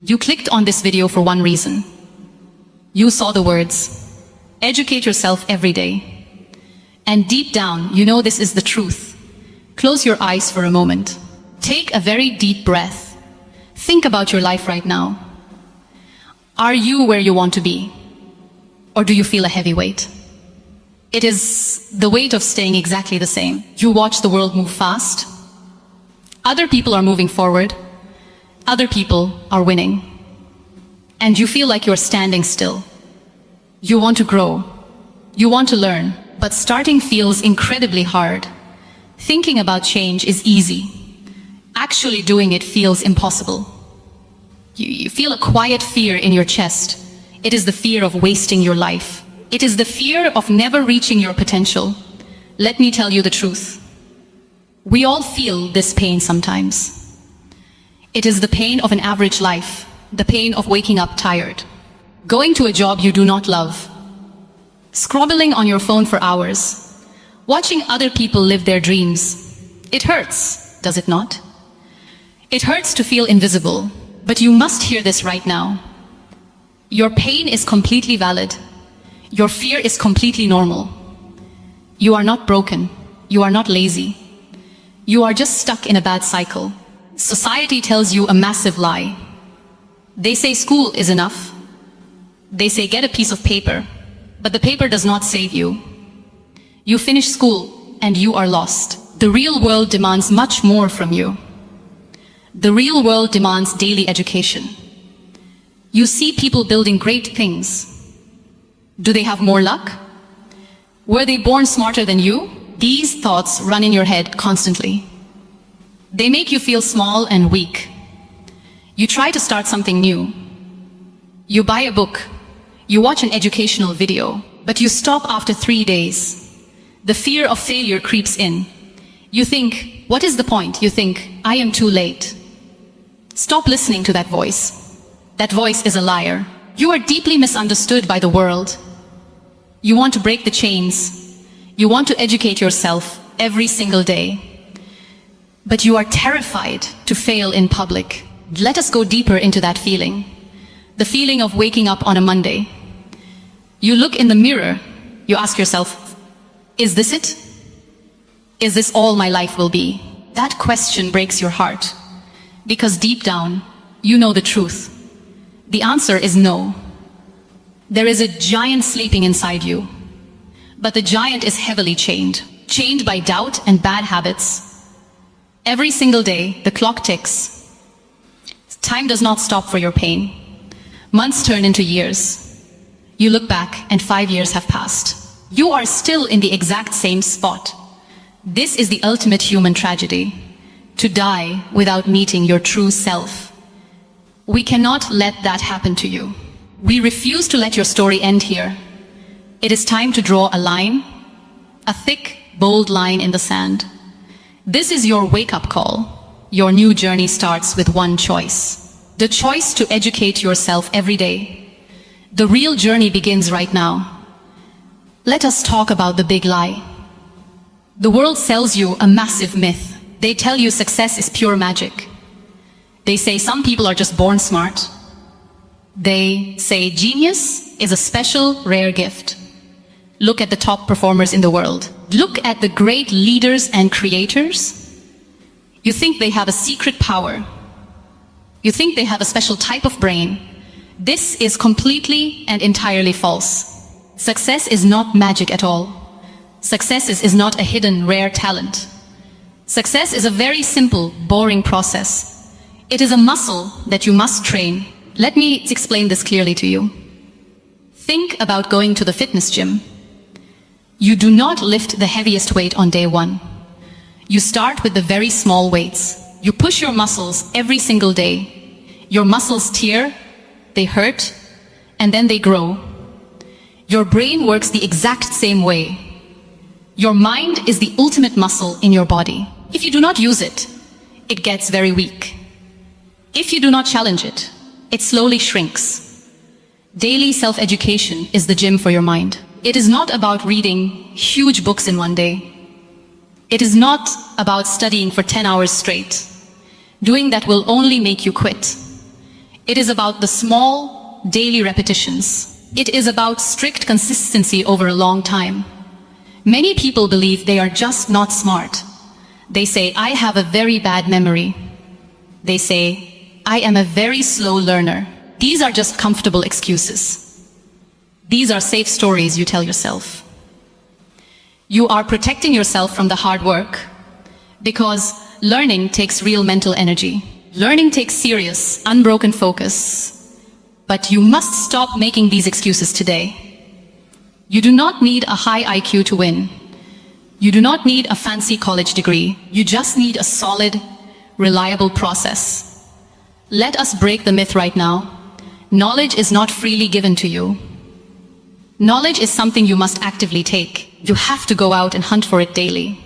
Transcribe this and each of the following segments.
You clicked on this video for one reason. You saw the words, educate yourself every day. And deep down, you know this is the truth. Close your eyes for a moment. Take a very deep breath. Think about your life right now. Are you where you want to be? Or do you feel a heavy weight? It is the weight of staying exactly the same. You watch the world move fast. Other people are moving forward. Other people are winning. And you feel like you're standing still. You want to grow. You want to learn. But starting feels incredibly hard. Thinking about change is easy. Actually doing it feels impossible. You feel a quiet fear in your chest. It is the fear of wasting your life. It is the fear of never reaching your potential. Let me tell you the truth. We all feel this pain sometimes. It is the pain of an average life, the pain of waking up tired, going to a job you do not love, scrolling on your phone for hours, watching other people live their dreams. It hurts, does it not? It hurts to feel invisible, but you must hear this right now. Your pain is completely valid. Your fear is completely normal. You are not broken. You are not lazy. You are just stuck in a bad cycle. Society tells you a massive lie. They say school is enough. They say get a piece of paper, but the paper does not save you. You finish school and you are lost. The real world demands much more from you. The real world demands daily education. You see people building great things. Do they have more luck? Were they born smarter than you? These thoughts run in your head constantly. They make you feel small and weak. You try to start something new. You buy a book. You watch an educational video, but you stop after 3 days. The fear of failure creeps in. You think, what is the point? You think, I am too late. Stop listening to that voice. That voice is a liar. You are deeply misunderstood by the world. You want to break the chains. You want to educate yourself every single day. But you are terrified to fail in public. Let us go deeper into that feeling. The feeling of waking up on a Monday. You look in the mirror. You ask yourself, is this it? Is this all my life will be? That question breaks your heart. Because deep down, you know the truth. The answer is no. There is a giant sleeping inside you. But the giant is heavily chained. Chained by doubt and bad habits. Every single day, the clock ticks. Time does not stop for your pain. Months turn into years. You look back and 5 years have passed. You are still in the exact same spot. This is the ultimate human tragedy. To die without meeting your true self. We cannot let that happen to you. We refuse to let your story end here. It is time to draw a line, a thick, bold line in the sand. This is your wake-up call. Your new journey starts with one choice. The choice to educate yourself every day. The real journey begins right now. Let us talk about the big lie. The world sells you a massive myth. They tell you success is pure magic. They say some people are just born smart. They say genius is a special, rare gift. Look at the top performers in the world. Look at the great leaders and creators. You think they have a secret power. You think they have a special type of brain. This is completely and entirely false. Success is not magic at all. Success is not a hidden, rare talent. Success is a very simple, boring process. It is a muscle that you must train. Let me explain this clearly to you. Think about going to the fitness gym. You do not lift the heaviest weight on day one. You start with the very small weights. You push your muscles every single day. Your muscles tear, they hurt, and then they grow. Your brain works the exact same way. Your mind is the ultimate muscle in your body. If you do not use it, it gets very weak. If you do not challenge it, it slowly shrinks. Daily self-education is the gym for your mind. It is not about reading huge books in one day. It is not about studying for 10 hours straight. Doing that will only make you quit. It is about the small, daily repetitions. It is about strict consistency over a long time. Many people believe they are just not smart. They say, I have a very bad memory. They say, I am a very slow learner. These are just comfortable excuses. These are safe stories you tell yourself. You are protecting yourself from the hard work because learning takes real mental energy. Learning takes serious, unbroken focus. But you must stop making these excuses today. You do not need a high IQ to win. You do not need a fancy college degree. You just need a solid, reliable process. Let us break the myth right now. Knowledge is not freely given to you. Knowledge is something you must actively take. You have to go out and hunt for it daily.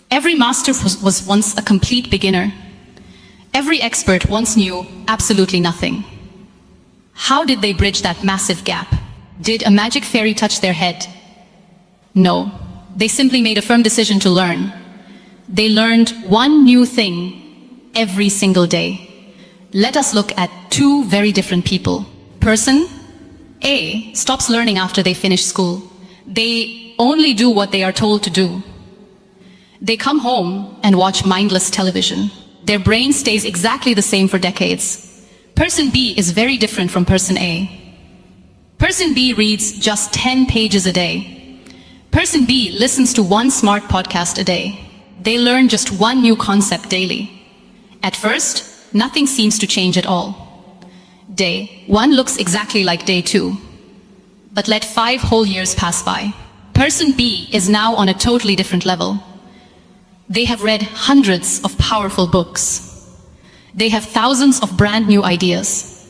Every master was once a complete beginner. Every expert once knew absolutely nothing. How did they bridge that massive gap? Did a magic fairy touch their head? No. They simply made a firm decision to learn. They learned one new thing every single day. Let us look at two very different people. Person A stops learning after they finish school. They only do what they are told to do. They come home and watch mindless television. Their brain stays exactly the same for decades. Person B is very different from person A. Person B reads just 10 pages a day. Person B listens to one smart podcast a day. They learn just one new concept daily. At first, nothing seems to change at all. Day 1 looks exactly like day 2. But let 5 whole years pass by. Person B is now on a totally different level. They have read hundreds of powerful books. They have thousands of brand new ideas.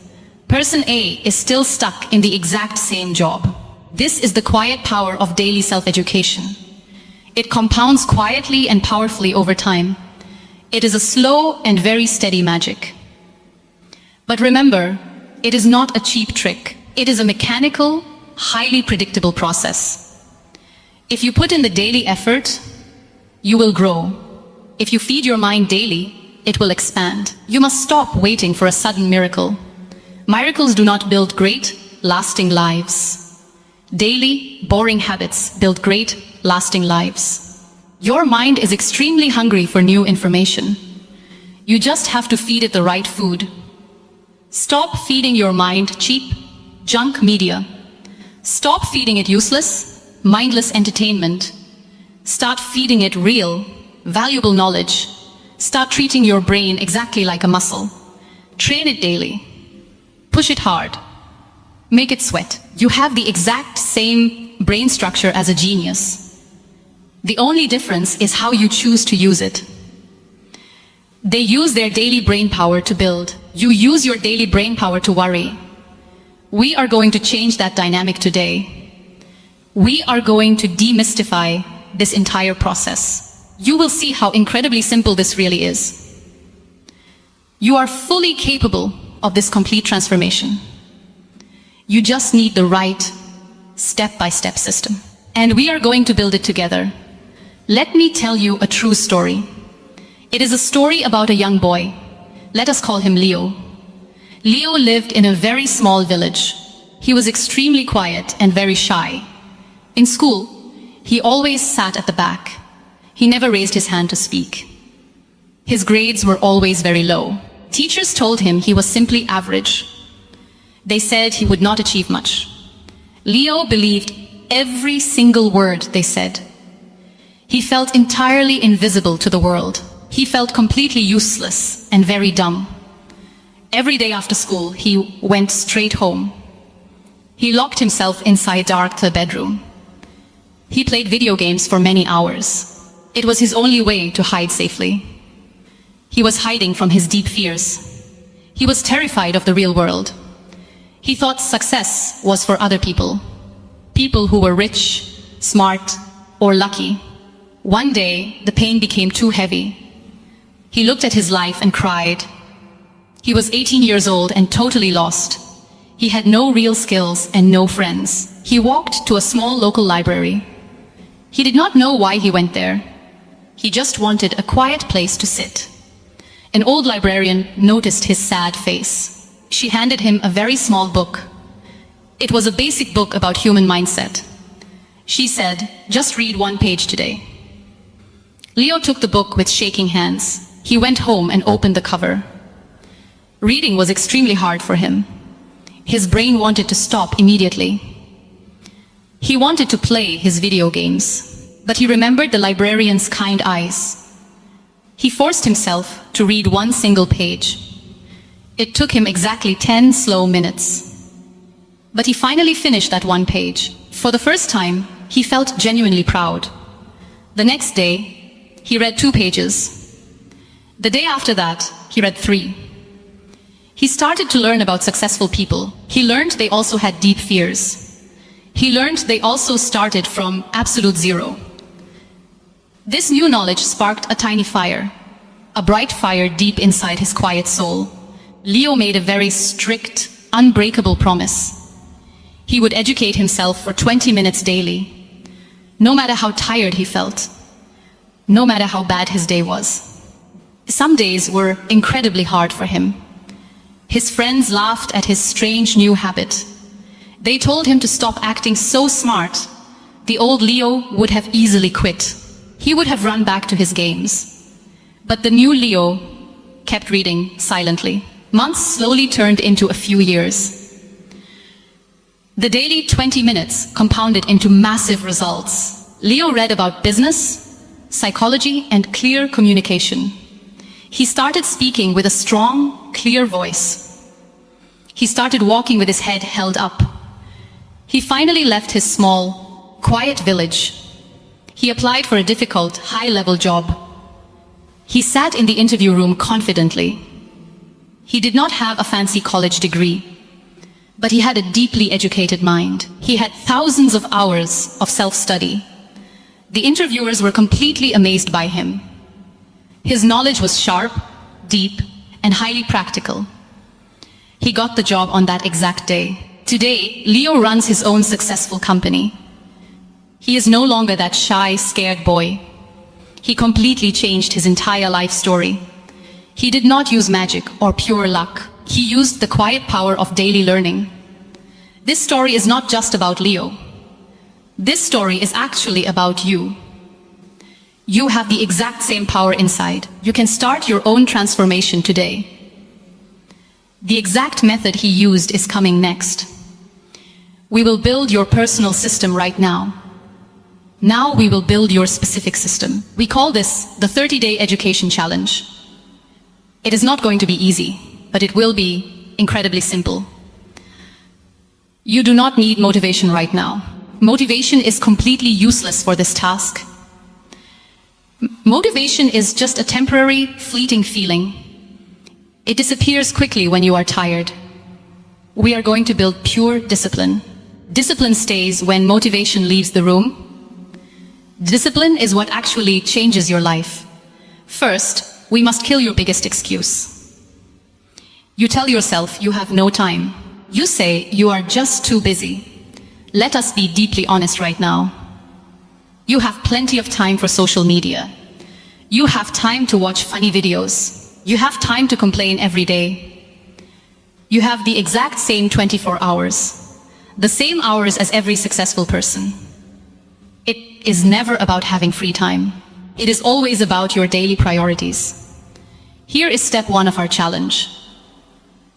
Person A is still stuck in the exact same job. This is the quiet power of daily self-education. It compounds quietly and powerfully over time. It is a slow and very steady magic. But remember, it is not a cheap trick. It is a mechanical, highly predictable process. If you put in the daily effort, you will grow. If you feed your mind daily, it will expand. You must stop waiting for a sudden miracle. Miracles do not build great, lasting lives. Daily, boring habits build great, lasting lives. Your mind is extremely hungry for new information. You just have to feed it the right food. Stop feeding your mind cheap, junk media. Stop feeding it useless, mindless entertainment. Start feeding it real, valuable knowledge. Start treating your brain exactly like a muscle. Train it daily. Push it hard. Make it sweat. You have the exact same brain structure as a genius. The only difference is how you choose to use it. They use their daily brain power to build. You use your daily brain power to worry. We are going to change that dynamic today. We are going to demystify this entire process. You will see how incredibly simple this really is. You are fully capable of this complete transformation. You just need the right step-by-step system. And we are going to build it together. Let me tell you a true story. It is a story about a young boy. Let us call him Leo. Leo lived in a very small village. He was extremely quiet and very shy. In school, he always sat at the back. He never raised his hand to speak. His grades were always very low. Teachers told him he was simply average. They said he would not achieve much. Leo believed every single word they said. He felt entirely invisible to the world. He felt completely useless and very dumb. Every day after school, he went straight home. He locked himself inside dark bedroom. He played video games for many hours. It was his only way to hide safely. He was hiding from his deep fears. He was terrified of the real world. He thought success was for other people. People who were rich, smart, or lucky. One day, the pain became too heavy. He looked at his life and cried. He was 18 years old and totally lost. He had no real skills and no friends. He walked to a small local library. He did not know why he went there. He just wanted a quiet place to sit. An old librarian noticed his sad face. She handed him a very small book. It was a basic book about human mindset. She said, "Just read one page today." Leo took the book with shaking hands. He went home and opened the cover. Reading was extremely hard for him. His brain wanted to stop immediately. He wanted to play his video games, but he remembered the librarian's kind eyes. He forced himself to read one single page. It took him exactly 10 slow minutes. But he finally finished that one page. For the first time, he felt genuinely proud. The next day, he read 2 pages. The day after that, he read 3. He started to learn about successful people. He learned they also had deep fears. He learned they also started from absolute zero. This new knowledge sparked a tiny fire, a bright fire deep inside his quiet soul. Leo made a very strict, unbreakable promise. He would educate himself for 20 minutes daily, no matter how tired he felt, no matter how bad his day was. Some days were incredibly hard for him. His friends laughed at his strange new habit. They told him to stop acting so smart. The old Leo would have easily quit. He would have run back to his games. But the new Leo kept reading silently. Months slowly turned into a few years. The daily 20 minutes compounded into massive results. Leo read about business, psychology, and clear communication. He started speaking with a strong, clear voice. He started walking with his head held up. He finally left his small, quiet village. He applied for a difficult, high-level job. He sat in the interview room confidently. He did not have a fancy college degree, but he had a deeply educated mind. He had thousands of hours of self-study. The interviewers were completely amazed by him. His knowledge was sharp, deep, and highly practical. He got the job on that exact day. Today, Leo runs his own successful company. He is no longer that shy, scared boy. He completely changed his entire life story. He did not use magic or pure luck. He used the quiet power of daily learning. This story is not just about Leo. This story is actually about you. You have the exact same power inside. You can start your own transformation today. The exact method he used is coming next. We will build your personal system right now. Now we will build your specific system. We call this the 30-day education challenge. It is not going to be easy, but it will be incredibly simple. You do not need motivation right now. Motivation is completely useless for this task. Motivation is just a temporary, fleeting feeling. It disappears quickly when you are tired. We are going to build pure discipline. Discipline stays when motivation leaves the room. Discipline is what actually changes your life. First, we must kill your biggest excuse. You tell yourself you have no time. You say you are just too busy. Let us be deeply honest right now. You have plenty of time for social media. You have time to watch funny videos. You have time to complain every day. You have the exact same 24 hours. The same hours as every successful person. It is never about having free time. It is always about your daily priorities. Here is step 1 of our challenge.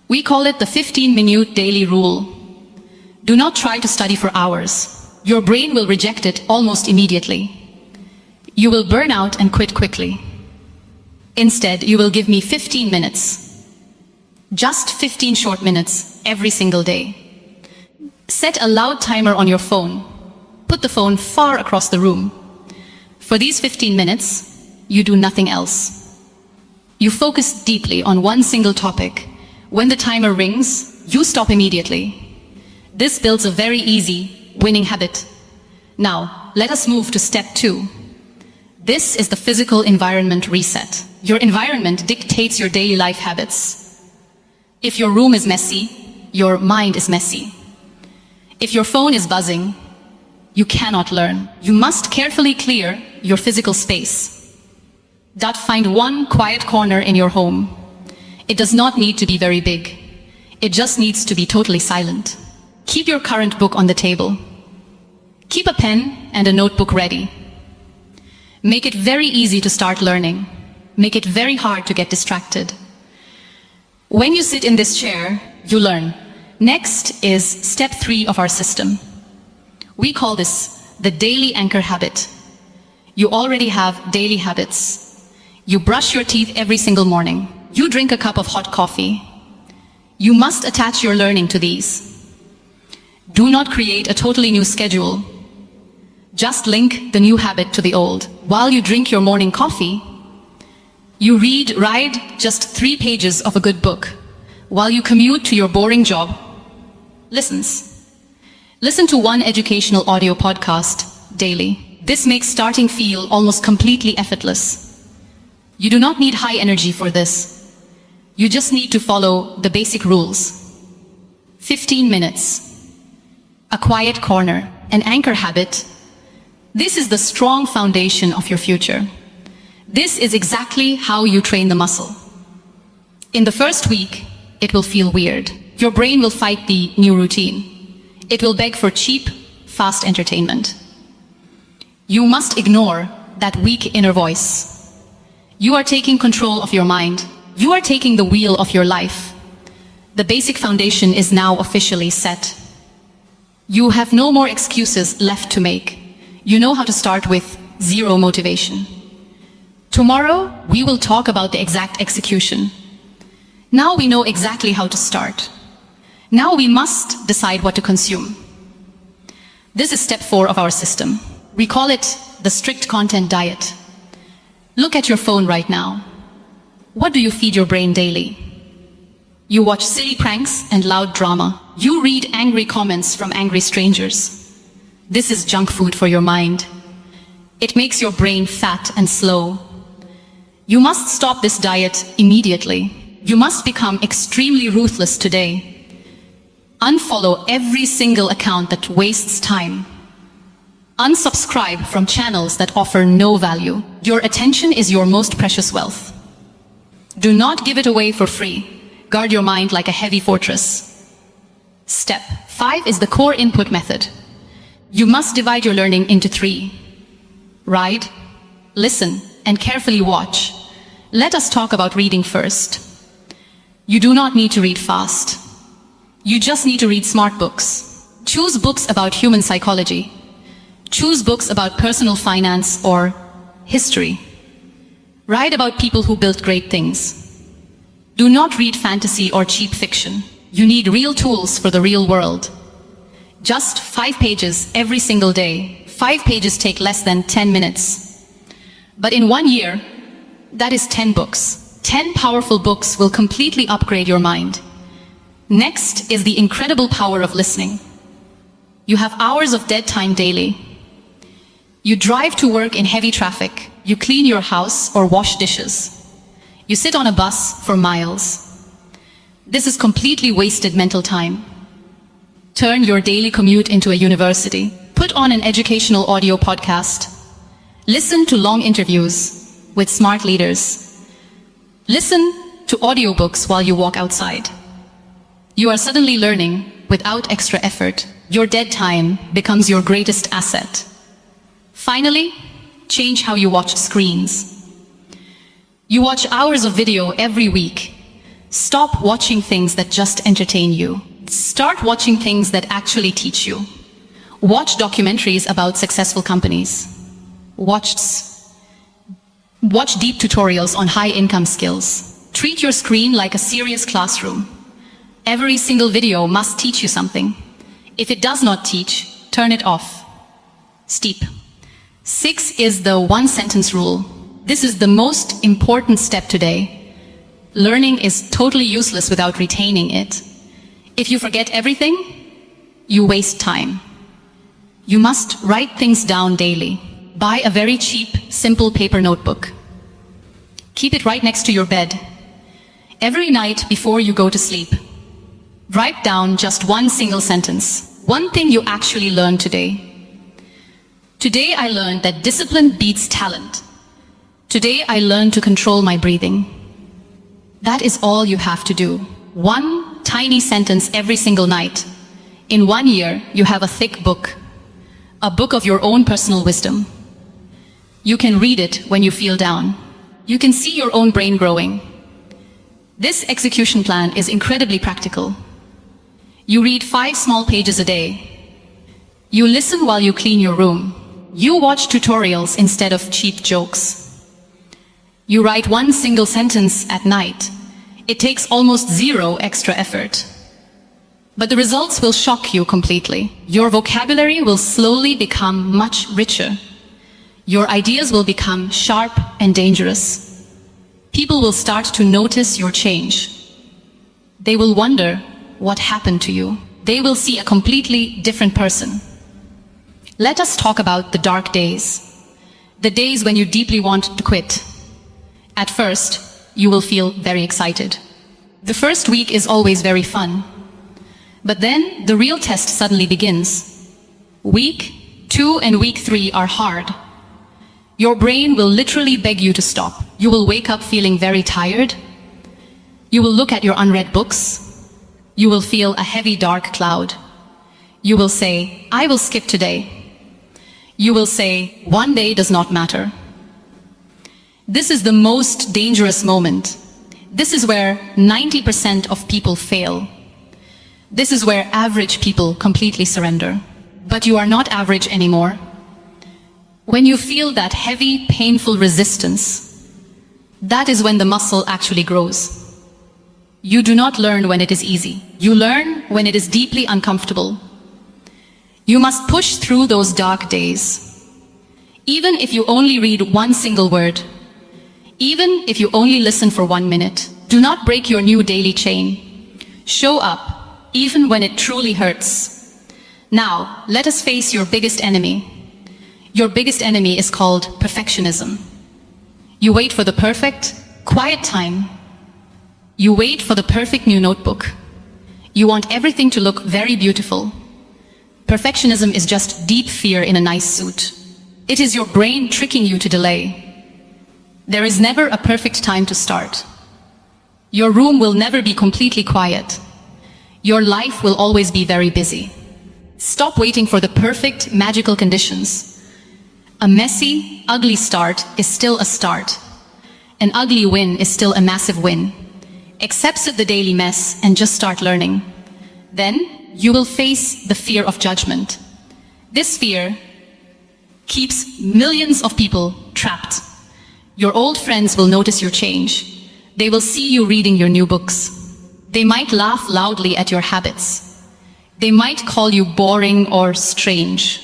We call it the 15-minute daily rule. Do not try to study for hours. Your brain will reject it almost immediately. You will burn out and quit quickly. Instead, you will give me 15 minutes. Just 15 short minutes every single day. Set a loud timer on your phone. Put the phone far across the room. For these 15 minutes, you do nothing else. You focus deeply on one single topic. When the timer rings, you stop immediately. This builds a very easy, winning habit. Now, let us move to step 2. This is the physical environment reset. Your environment dictates your daily life habits. If your room is messy, your mind is messy. If your phone is buzzing, you cannot learn. You must carefully clear your physical space. Find one quiet corner in your home. It does not need to be very big. It just needs to be totally silent. Keep your current book on the table. Keep a pen and a notebook ready. Make it very easy to start learning. Make it very hard to get distracted. When you sit in this chair, you learn. Next is step 3 of our system. We call this the daily anchor habit. You already have daily habits. You brush your teeth every single morning. You drink a cup of hot coffee. You must attach your learning to these. Do not create a totally new schedule. Just link the new habit to the old. While you drink your morning coffee, you read just 3 pages of a good book. While you commute to your boring job, listen to 1 educational audio podcast daily. This makes starting feel almost completely effortless. You do not need high energy for this. You just need to follow the basic rules. 15 minutes. A quiet corner. An anchor habit. This is the strong foundation of your future. This is exactly how you train the muscle. In the first week, it will feel weird. Your brain will fight the new routine. It will beg for cheap, fast entertainment. You must ignore that weak inner voice. You are taking control of your mind. You are taking the wheel of your life. The basic foundation is now officially set. You have no more excuses left to make. You know how to start with 0 motivation. Tomorrow, we will talk about the exact execution. Now we know exactly how to start. Now we must decide what to consume. This is step 4 of our system. We call it the strict content diet. Look at your phone right now. What do you feed your brain daily? You watch silly pranks and loud drama. You read angry comments from angry strangers. This is junk food for your mind. It makes your brain fat and slow. You must stop this diet immediately. You must become extremely ruthless today. Unfollow every single account that wastes time. Unsubscribe from channels that offer no value. Your attention is your most precious wealth. Do not give it away for free. Guard your mind like a heavy fortress. Step 5 is the core input method. You must divide your learning into 3. Read, listen, and carefully watch. Let us talk about reading first. You do not need to read fast. You just need to read smart books. Choose books about human psychology. Choose books about personal finance or history. Write about people who built great things. Do not read fantasy or cheap fiction. You need real tools for the real world. Just 5 pages every single day. 5 pages take less than 10 minutes. But in 1 year, that is 10 books. 10 powerful books will completely upgrade your mind. Next is the incredible power of listening. You have hours of dead time daily. You drive to work in heavy traffic. You clean your house or wash dishes. You sit on a bus for miles. This is completely wasted mental time. Turn your daily commute into a university. Put on an educational audio podcast. Listen to long interviews with smart leaders. Listen to audiobooks while you walk outside. You are suddenly learning without extra effort. Your dead time becomes your greatest asset. Finally, change how you watch screens. You watch hours of video every week. Stop watching things that just entertain you. Start watching things that actually teach you. Watch documentaries about successful companies. Watch deep tutorials on high-income skills. Treat your screen like a serious classroom. Every single video must teach you something. If it does not teach, turn it off. Step 6 is the 1-sentence rule. This is the most important step today. Learning is totally useless without retaining it. If you forget everything, you waste time. You must write things down daily. Buy a very cheap, simple paper notebook. Keep it right next to your bed. Every night before you go to sleep, write down just 1 single sentence. One thing you actually learned today. Today I learned that discipline beats talent. Today I learned to control my breathing. That is all you have to do. 1 tiny sentence every single night. In 1 year, you have a thick book. A book of your own personal wisdom. You can read it when you feel down. You can see your own brain growing. This execution plan is incredibly practical. You read 5 small pages a day. You listen while you clean your room. You watch tutorials instead of cheap jokes. You write 1 single sentence at night. It takes almost 0 extra effort. But the results will shock you completely. Your vocabulary will slowly become much richer. Your ideas will become sharp and dangerous. People will start to notice your change. They will wonder what happened to you. They will see a completely different person. Let us talk about the dark days. The days when you deeply want to quit. At first, you will feel very excited. The first week is always very fun. But then the real test suddenly begins. Week 2 and week 3 are hard. Your brain will literally beg you to stop. You will wake up feeling very tired. You will look at your unread books. You will feel a heavy dark cloud. You will say, I will skip today. You will say, one day does not matter. This is the most dangerous moment. This is where 90% of people fail. This is where average people completely surrender. But you are not average anymore. When you feel that heavy, painful resistance, that is when the muscle actually grows. You do not learn when it is easy. You learn when it is deeply uncomfortable. You must push through those dark days. Even if you only read 1 single word, even if you only listen for 1 minute, do not break your new daily chain. Show up, even when it truly hurts. Now, let us face your biggest enemy. Your biggest enemy is called perfectionism. You wait for the perfect, quiet time. You wait for the perfect new notebook. You want everything to look very beautiful. Perfectionism is just deep fear in a nice suit. It is your brain tricking you to delay. There is never a perfect time to start. Your room will never be completely quiet. Your life will always be very busy. Stop waiting for the perfect, magical conditions. A messy, ugly start is still a start. An ugly win is still a massive win. Accept the daily mess and just start learning. Then you will face the fear of judgment. This fear keeps millions of people trapped. Your old friends will notice your change. They will see you reading your new books. They might laugh loudly at your habits. They might call you boring or strange.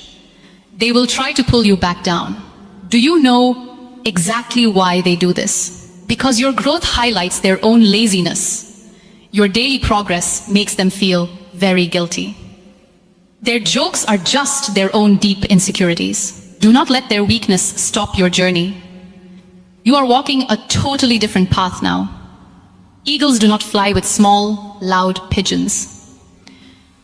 They will try to pull you back down. Do you know exactly why they do this? Because your growth highlights their own laziness. Your daily progress makes them feel very guilty. Their jokes are just their own deep insecurities. Do not let their weakness stop your journey. You are walking a totally different path now. Eagles do not fly with small, loud pigeons.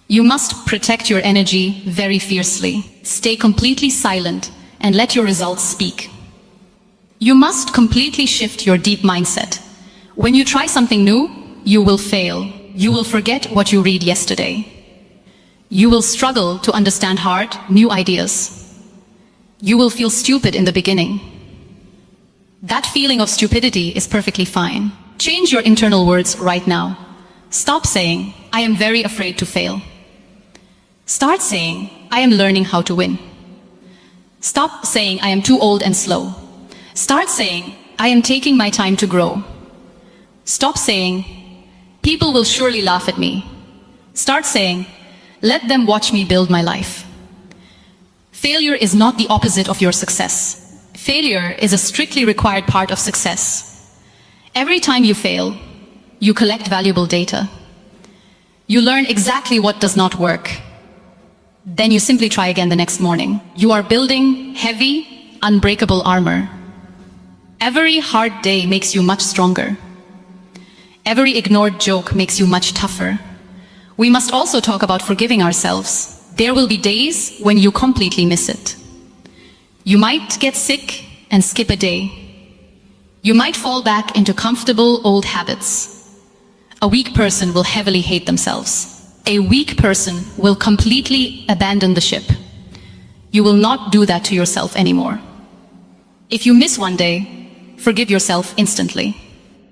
You must protect your energy very fiercely. Stay completely silent and let your results speak. You must completely shift your deep mindset. When you try something new, you will fail. You will forget what you read yesterday. You will struggle to understand hard, new ideas. You will feel stupid in the beginning. That feeling of stupidity is perfectly fine. Change your internal words right now. Stop saying, I am very afraid to fail. Start saying, I am learning how to win. Stop saying, I am too old and slow. Start saying, I am taking my time to grow. Stop saying, people will surely laugh at me. Start saying, let them watch me build my life. Failure is not the opposite of your success. Failure is a strictly required part of success. Every time you fail, you collect valuable data. You learn exactly what does not work. Then you simply try again the next morning. You are building heavy, unbreakable armor. Every hard day makes you much stronger. Every ignored joke makes you much tougher. We must also talk about forgiving ourselves. There will be days when you completely miss it. You might get sick and skip a day. You might fall back into comfortable old habits. A weak person will heavily hate themselves. A weak person will completely abandon the ship. You will not do that to yourself anymore. If you miss one day, forgive yourself instantly.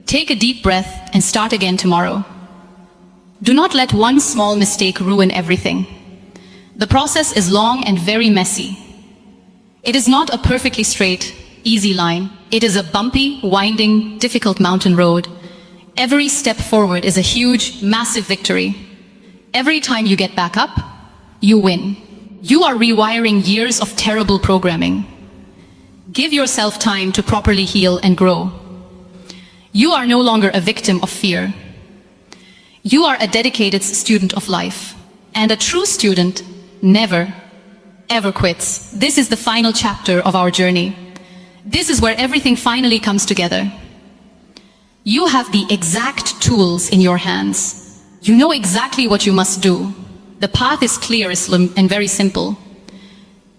Take a deep breath and start again tomorrow. Do not let one small mistake ruin everything. The process is long and very messy. It is not a perfectly straight, easy line. It is a bumpy, winding, difficult mountain road. Every step forward is a huge, massive victory. Every time you get back up, you win. You are rewiring years of terrible programming. Give yourself time to properly heal and grow. You are no longer a victim of fear. You are a dedicated student of life. And a true student never, ever quits. This is the final chapter of our journey. This is where everything finally comes together. You have the exact tools in your hands. You know exactly what you must do. The path is clear and very simple.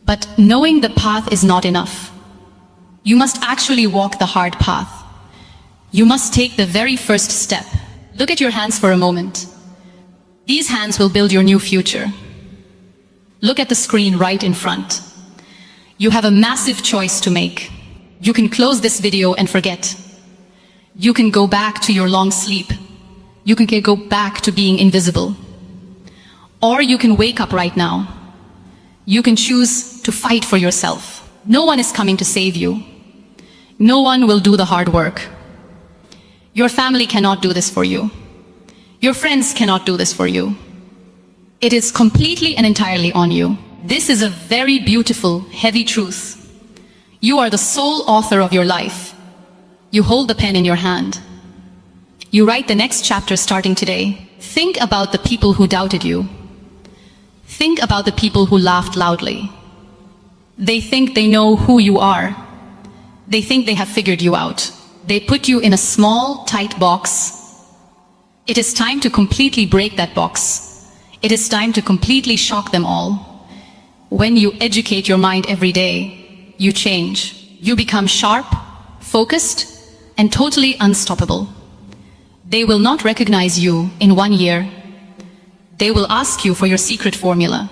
But knowing the path is not enough. You must actually walk the hard path. You must take the very first step. Look at your hands for a moment. These hands will build your new future. Look at the screen right in front. You have a massive choice to make. You can close this video and forget. You can go back to your long sleep. You can go back to being invisible. Or you can wake up right now. You can choose to fight for yourself. No one is coming to save you. No one will do the hard work. Your family cannot do this for you. Your friends cannot do this for you. It is completely and entirely on you. This is a very beautiful, heavy truth. You are the sole author of your life. You hold the pen in your hand. You write the next chapter starting today. Think about the people who doubted you. Think about the people who laughed loudly. They think they know who you are. They think they have figured you out. They put you in a small, tight box. It is time to completely break that box. It is time to completely shock them all. When you educate your mind every day, you change. You become sharp, focused, and totally unstoppable. They will not recognize you in 1 year. They will ask you for your secret formula.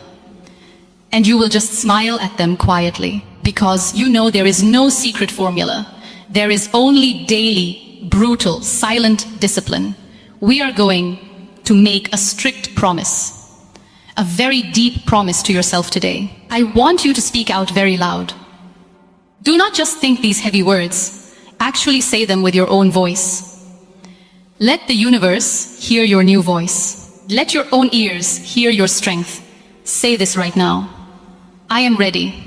And you will just smile at them quietly, because you know there is no secret formula. There is only daily, brutal, silent discipline. We are going to make a strict promise. A very deep promise to yourself today. I want you to speak out very loud. Do not just think these heavy words. Actually say them with your own voice. Let the universe hear your new voice. Let your own ears hear your strength. Say this right now. I am ready.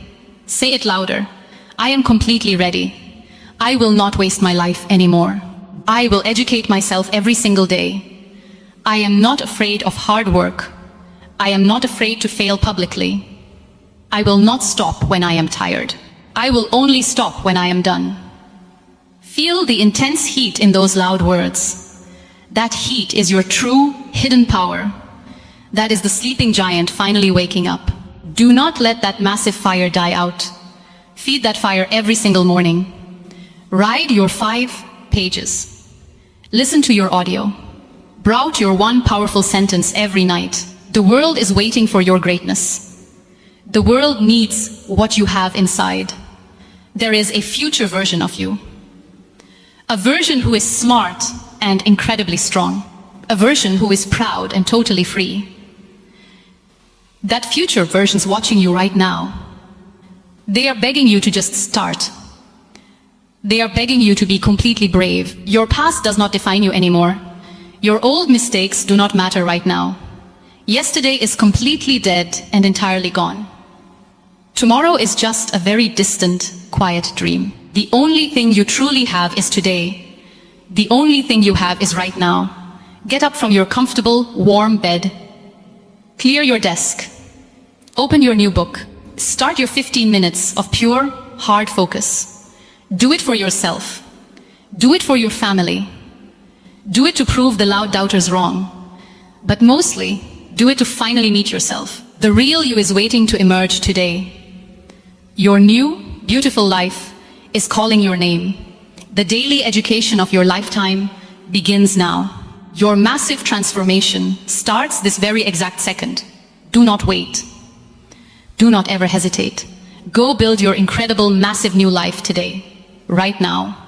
Say it louder. I am completely ready. I will not waste my life anymore. I will educate myself every single day. I am not afraid of hard work. I am not afraid to fail publicly. I will not stop when I am tired. I will only stop when I am done. Feel the intense heat in those loud words. That heat is your true, hidden power. That is the sleeping giant finally waking up. Do not let that massive fire die out. Feed that fire every single morning. Ride your 5 pages. Listen to your audio. Brout your one powerful sentence every night. The world is waiting for your greatness. The world needs what you have inside. There is a future version of you. A version who is smart and incredibly strong. A version who is proud and totally free. That future version's watching you right now. They are begging you to just start. They are begging you to be completely brave. Your past does not define you anymore. Your old mistakes do not matter right now. Yesterday is completely dead and entirely gone. Tomorrow is just a very distant, quiet dream. The only thing you truly have is today. The only thing you have is right now. Get up from your comfortable, warm bed. Clear your desk. Open your new book. Start your 15 minutes of pure, hard focus. Do it for yourself. Do it for your family. Do it to prove the loud doubters wrong. But mostly, do it to finally meet yourself. The real you is waiting to emerge today. Your new, beautiful life is calling your name. The daily education of your lifetime begins now. Your massive transformation starts this very exact second. Do not wait. Do not ever hesitate. Go build your incredible, massive new life today, right now.